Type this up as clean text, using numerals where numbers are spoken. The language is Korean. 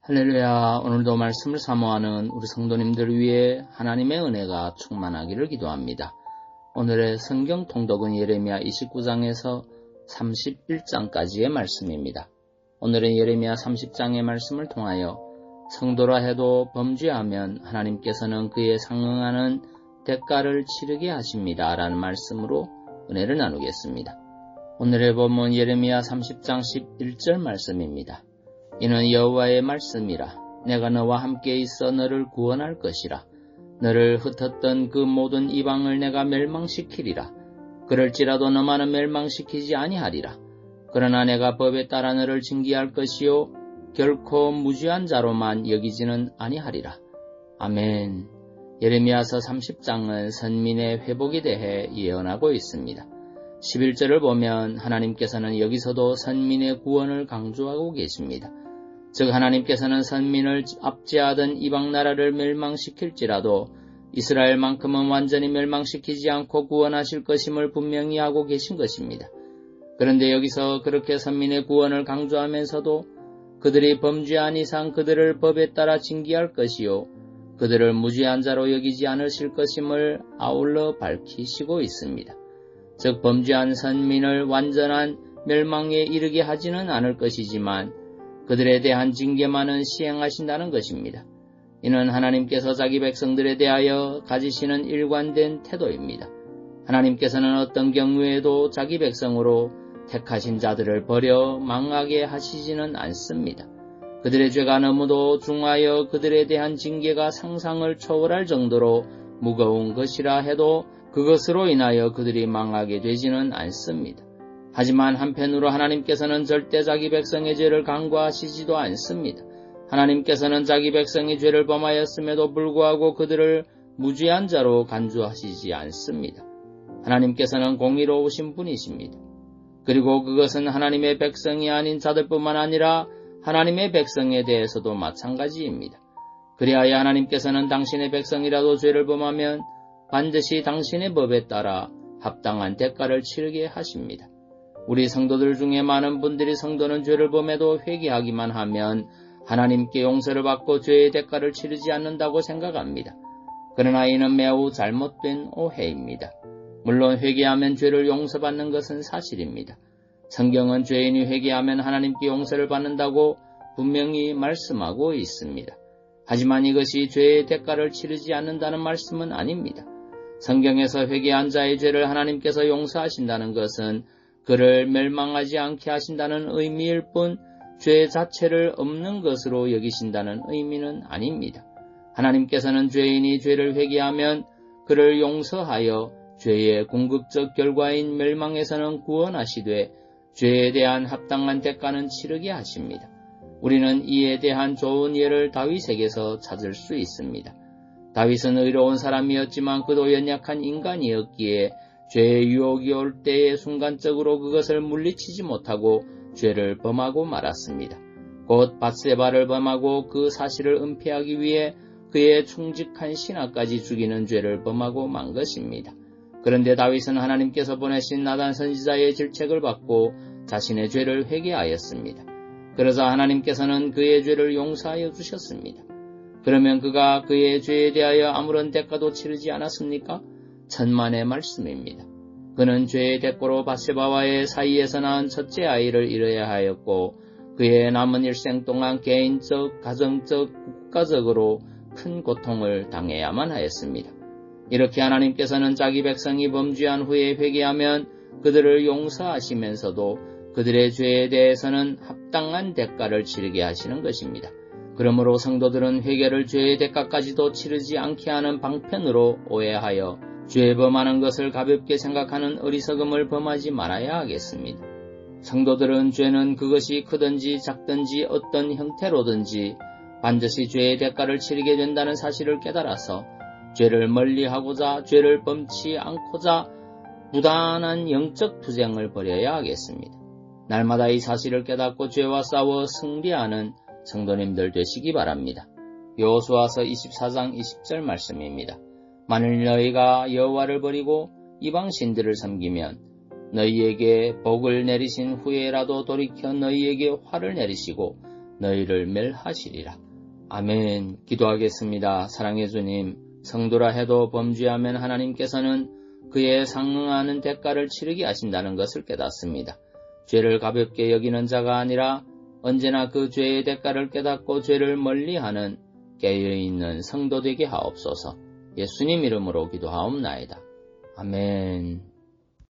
할렐루야. 오늘도 말씀을 사모하는 우리 성도님들 위해 하나님의 은혜가 충만하기를 기도합니다. 오늘의 성경 통독은 예레미야 29장에서 31장까지의 말씀입니다. 오늘은 예레미야 30장의 말씀을 통하여 성도라 해도 범죄하면 하나님께서는 그에 상응하는 대가를 치르게 하십니다 라는 말씀으로 은혜를 나누겠습니다. 오늘의 본문 예레미야 30장 11절 말씀입니다. 이는 여호와의 말씀이라. 내가 너와 함께 있어 너를 구원할 것이라. 너를 흩었던 그 모든 이방을 내가 멸망시키리라. 그럴지라도 너만은 멸망시키지 아니하리라. 그러나 내가 법에 따라 너를 징계할 것이요 결코 무죄한 자로만 여기지는 아니하리라. 아멘. 예레미야서 30장은 선민의 회복에 대해 예언하고 있습니다. 11절을 보면 하나님께서는 여기서도 선민의 구원을 강조하고 계십니다. 즉 하나님께서는 선민을 압제하던 이방 나라를 멸망시킬지라도 이스라엘만큼은 완전히 멸망시키지 않고 구원하실 것임을 분명히 하고 계신 것입니다. 그런데 여기서 그렇게 선민의 구원을 강조하면서도 그들이 범죄한 이상 그들을 법에 따라 징계할 것이요 그들을 무죄한 자로 여기지 않으실 것임을 아울러 밝히시고 있습니다. 즉 범죄한 선민을 완전한 멸망에 이르게 하지는 않을 것이지만 그들에 대한 징계만은 시행하신다는 것입니다. 이는 하나님께서 자기 백성들에 대하여 가지시는 일관된 태도입니다. 하나님께서는 어떤 경우에도 자기 백성으로 택하신 자들을 버려 망하게 하시지는 않습니다. 그들의 죄가 너무도 중하여 그들에 대한 징계가 상상을 초월할 정도로 무거운 것이라 해도 그것으로 인하여 그들이 망하게 되지는 않습니다. 하지만 한편으로 하나님께서는 절대 자기 백성의 죄를 간과하시지도 않습니다. 하나님께서는 자기 백성이 죄를 범하였음에도 불구하고 그들을 무죄한 자로 간주하시지 않습니다. 하나님께서는 공의로우신 분이십니다. 그리고 그것은 하나님의 백성이 아닌 자들뿐만 아니라 하나님의 백성에 대해서도 마찬가지입니다. 그리하여 하나님께서는 당신의 백성이라도 죄를 범하면 반드시 당신의 법에 따라 합당한 대가를 치르게 하십니다. 우리 성도들 중에 많은 분들이 성도는 죄를 범해도 회개하기만 하면 하나님께 용서를 받고 죄의 대가를 치르지 않는다고 생각합니다. 그러나 이는 매우 잘못된 오해입니다. 물론 회개하면 죄를 용서받는 것은 사실입니다. 성경은 죄인이 회개하면 하나님께 용서를 받는다고 분명히 말씀하고 있습니다. 하지만 이것이 죄의 대가를 치르지 않는다는 말씀은 아닙니다. 성경에서 회개한 자의 죄를 하나님께서 용서하신다는 것은 그를 멸망하지 않게 하신다는 의미일 뿐 죄 자체를 없는 것으로 여기신다는 의미는 아닙니다. 하나님께서는 죄인이 죄를 회개하면 그를 용서하여 죄의 궁극적 결과인 멸망에서는 구원하시되 죄에 대한 합당한 대가는 치르게 하십니다. 우리는 이에 대한 좋은 예를 다윗에게서 찾을 수 있습니다. 다윗은 의로운 사람이었지만 그도 연약한 인간이었기에 죄의 유혹이 올 때에 순간적으로 그것을 물리치지 못하고 죄를 범하고 말았습니다. 곧 밧세바를 범하고 그 사실을 은폐하기 위해 그의 충직한 신하까지 죽이는 죄를 범하고 만 것입니다. 그런데 다윗은 하나님께서 보내신 나단 선지자의 질책을 받고 자신의 죄를 회개하였습니다. 그러자 하나님께서는 그의 죄를 용서하여 주셨습니다. 그러면 그가 그의 죄에 대하여 아무런 대가도 치르지 않았습니까? 천만의 말씀입니다. 그는 죄의 대가로 밧세바와의 사이에서 낳은 첫째 아이를 잃어야 하였고 그의 남은 일생 동안 개인적, 가정적, 국가적으로 큰 고통을 당해야만 하였습니다. 이렇게 하나님께서는 자기 백성이 범죄한 후에 회개하면 그들을 용서하시면서도 그들의 죄에 대해서는 합당한 대가를 치르게 하시는 것입니다. 그러므로 성도들은 회개를 죄의 대가까지도 치르지 않게 하는 방편으로 오해하여 죄 범하는 것을 가볍게 생각하는 어리석음을 범하지 말아야 하겠습니다. 성도들은 죄는 그것이 크든지 작든지 어떤 형태로든지 반드시 죄의 대가를 치르게 된다는 사실을 깨달아서 죄를 멀리하고자 죄를 범치 않고자 부단한 영적 투쟁을 벌여야 하겠습니다. 날마다 이 사실을 깨닫고 죄와 싸워 승리하는 성도님들 되시기 바랍니다. 여호수아서 24장 20절 말씀입니다. 만일 너희가 여호와를 버리고 이방 신들을 섬기면 너희에게 복을 내리신 후에라도 돌이켜 너희에게 화를 내리시고 너희를 멸하시리라. 아멘. 기도하겠습니다. 사랑의 주님, 성도라 해도 범죄하면 하나님께서는 그에 상응하는 대가를 치르게 하신다는 것을 깨닫습니다. 죄를 가볍게 여기는 자가 아니라 언제나 그 죄의 대가를 깨닫고 죄를 멀리하는 깨어있는 성도 되게 하옵소서. 예수님 이름으로 기도하옵나이다. 아멘.